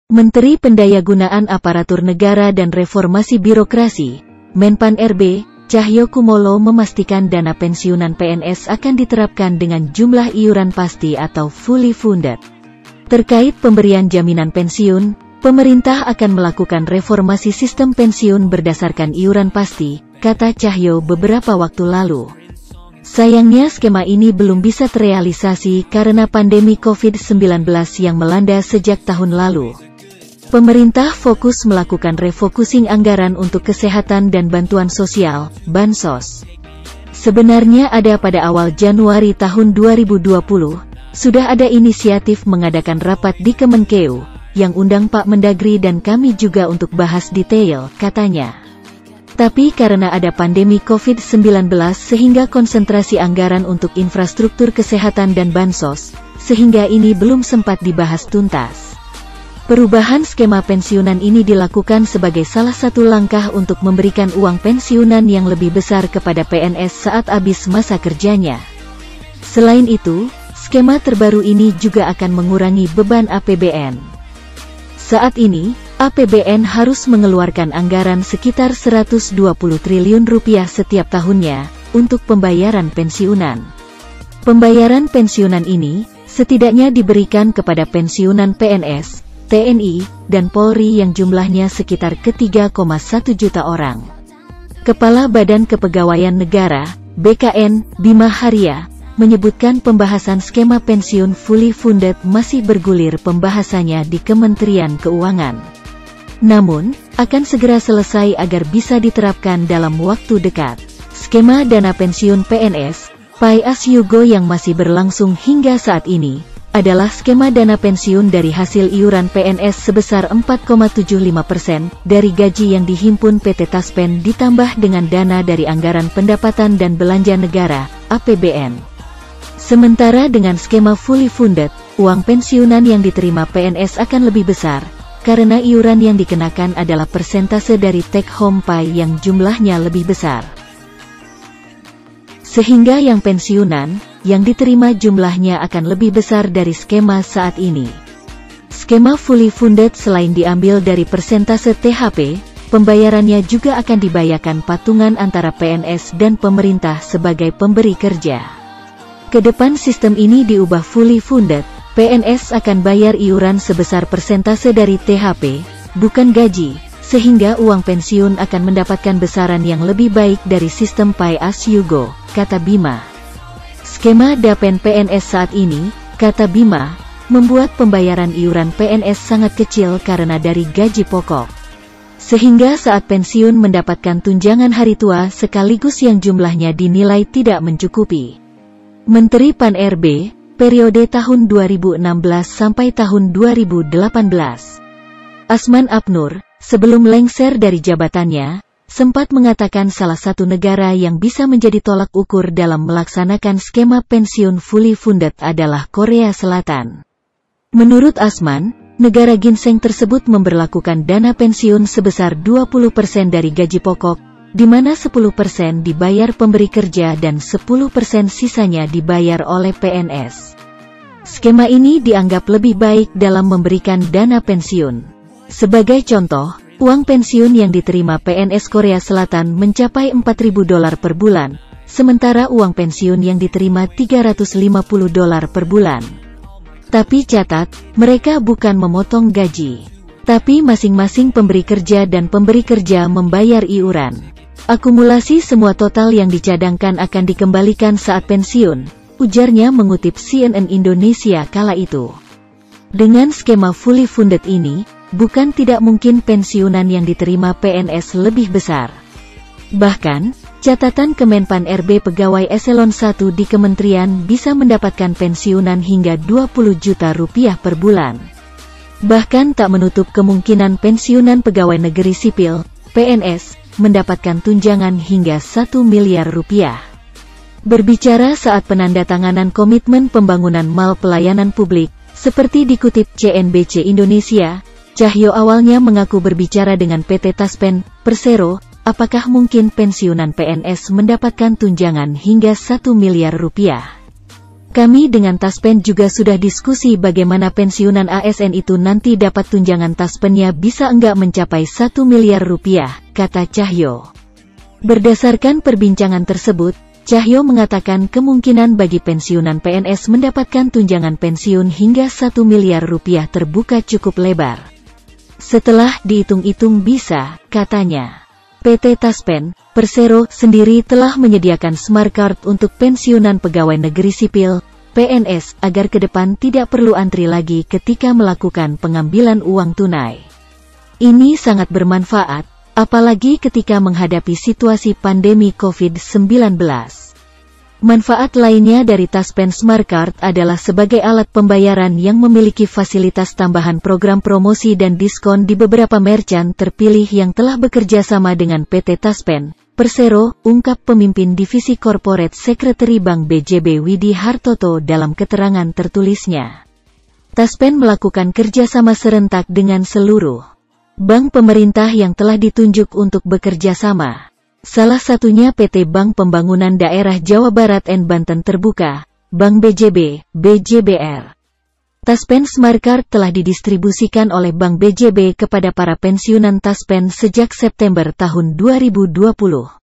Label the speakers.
Speaker 1: Menteri Pendayagunaan Aparatur Negara dan Reformasi Birokrasi, Menpan RB, Cahyokumolo memastikan dana pensiunan PNS akan diterapkan dengan jumlah iuran pasti atau fully funded. Terkait pemberian jaminan pensiun, pemerintah akan melakukan reformasi sistem pensiun berdasarkan iuran pasti, kata Cahyo beberapa waktu lalu. Sayangnya skema ini belum bisa terrealisasi karena pandemi COVID-19 yang melanda sejak tahun lalu. Pemerintah fokus melakukan refocusing anggaran untuk kesehatan dan bantuan sosial, Bansos. Sebenarnya ada pada awal Januari tahun 2020, sudah ada inisiatif mengadakan rapat di Kemenkeu, yang undang Pak Mendagri dan kami juga untuk bahas detail, katanya. Tapi karena ada pandemi COVID-19 sehingga konsentrasi anggaran untuk infrastruktur kesehatan dan Bansos, sehingga ini belum sempat dibahas tuntas. Perubahan skema pensiunan ini dilakukan sebagai salah satu langkah untuk memberikan uang pensiunan yang lebih besar kepada PNS saat habis masa kerjanya. Selain itu, skema terbaru ini juga akan mengurangi beban APBN. Saat ini, APBN harus mengeluarkan anggaran sekitar 120 triliun rupiah setiap tahunnya untuk pembayaran pensiunan. Pembayaran pensiunan ini setidaknya diberikan kepada pensiunan PNS, TNI, dan Polri yang jumlahnya sekitar ke-3,1 juta orang. Kepala Badan Kepegawaian Negara, BKN, Bima Haria, menyebutkan pembahasan skema pensiun fully funded masih bergulir pembahasannya di Kementerian Keuangan. Namun, akan segera selesai agar bisa diterapkan dalam waktu dekat. Skema dana pensiun PNS, Pay As You Go yang masih berlangsung hingga saat ini, adalah skema dana pensiun dari hasil iuran PNS sebesar 4,75% dari gaji yang dihimpun PT Taspen ditambah dengan dana dari anggaran pendapatan dan belanja negara, APBN. Sementara dengan skema fully funded, uang pensiunan yang diterima PNS akan lebih besar, karena iuran yang dikenakan adalah persentase dari take home pay yang jumlahnya lebih besar. Sehingga yang pensiunan, yang diterima jumlahnya akan lebih besar dari skema saat ini. Skema fully funded selain diambil dari persentase THP, pembayarannya juga akan dibayarkan patungan antara PNS dan pemerintah sebagai pemberi kerja. Kedepan sistem ini diubah fully funded, PNS akan bayar iuran sebesar persentase dari THP, bukan gaji, sehingga uang pensiun akan mendapatkan besaran yang lebih baik dari sistem Pay As You Go, kata Bima. Skema DAPEN PNS saat ini, kata Bima, membuat pembayaran iuran PNS sangat kecil karena dari gaji pokok. Sehingga saat pensiun mendapatkan tunjangan hari tua sekaligus yang jumlahnya dinilai tidak mencukupi. Menteri Pan RB, periode tahun 2016 sampai tahun 2018. Asman Abnur, sebelum lengser dari jabatannya, sempat mengatakan salah satu negara yang bisa menjadi tolak ukur dalam melaksanakan skema pensiun fully funded adalah Korea Selatan. Menurut Asman, negara ginseng tersebut memberlakukan dana pensiun sebesar 20% dari gaji pokok, di mana 10% dibayar pemberi kerja dan 10% sisanya dibayar oleh PNS. Skema ini dianggap lebih baik dalam memberikan dana pensiun. Sebagai contoh, uang pensiun yang diterima PNS Korea Selatan mencapai $4.000 per bulan, sementara uang pensiun yang diterima $350 per bulan. Tapi catat, mereka bukan memotong gaji. Tapi masing-masing pemberi kerja dan pemberi kerja membayar iuran. Akumulasi semua total yang dicadangkan akan dikembalikan saat pensiun, ujarnya mengutip CNN Indonesia kala itu. Dengan skema fully funded ini, bukan tidak mungkin pensiunan yang diterima PNS lebih besar. Bahkan, catatan Kemenpan RB pegawai eselon 1 di kementerian bisa mendapatkan pensiunan hingga 20 juta rupiah per bulan. Bahkan tak menutup kemungkinan pensiunan pegawai negeri sipil, PNS, mendapatkan tunjangan hingga 1 miliar rupiah. Berbicara saat penandatanganan komitmen pembangunan mal pelayanan publik, seperti dikutip CNBC Indonesia, Cahyo awalnya mengaku berbicara dengan PT Taspen, Persero, apakah mungkin pensiunan PNS mendapatkan tunjangan hingga 1 miliar rupiah. Kami dengan Taspen juga sudah diskusi bagaimana pensiunan ASN itu nanti dapat tunjangan Taspennya bisa enggak mencapai 1 miliar rupiah, kata Cahyo. Berdasarkan perbincangan tersebut, Cahyo mengatakan kemungkinan bagi pensiunan PNS mendapatkan tunjangan pensiun hingga 1 miliar rupiah terbuka cukup lebar. Setelah dihitung-hitung bisa, katanya. PT Taspen, Persero, sendiri telah menyediakan smart card untuk pensiunan pegawai negeri sipil, PNS, agar ke depan tidak perlu antri lagi ketika melakukan pengambilan uang tunai. Ini sangat bermanfaat, apalagi ketika menghadapi situasi pandemi COVID-19. Manfaat lainnya dari Taspen Smart Card adalah sebagai alat pembayaran yang memiliki fasilitas tambahan program promosi dan diskon di beberapa merchant terpilih yang telah bekerja sama dengan PT Taspen, Persero, ungkap pemimpin Divisi Corporate Secretary Bank BJB Widi Hartoto dalam keterangan tertulisnya. Taspen melakukan kerjasama serentak dengan seluruh bank pemerintah yang telah ditunjuk untuk bekerja sama. Salah satunya PT Bank Pembangunan Daerah Jawa Barat dan Banten Terbuka, Bank BJB, BJBR. Taspen Smart Card telah didistribusikan oleh Bank BJB kepada para pensiunan Taspen sejak September tahun 2020.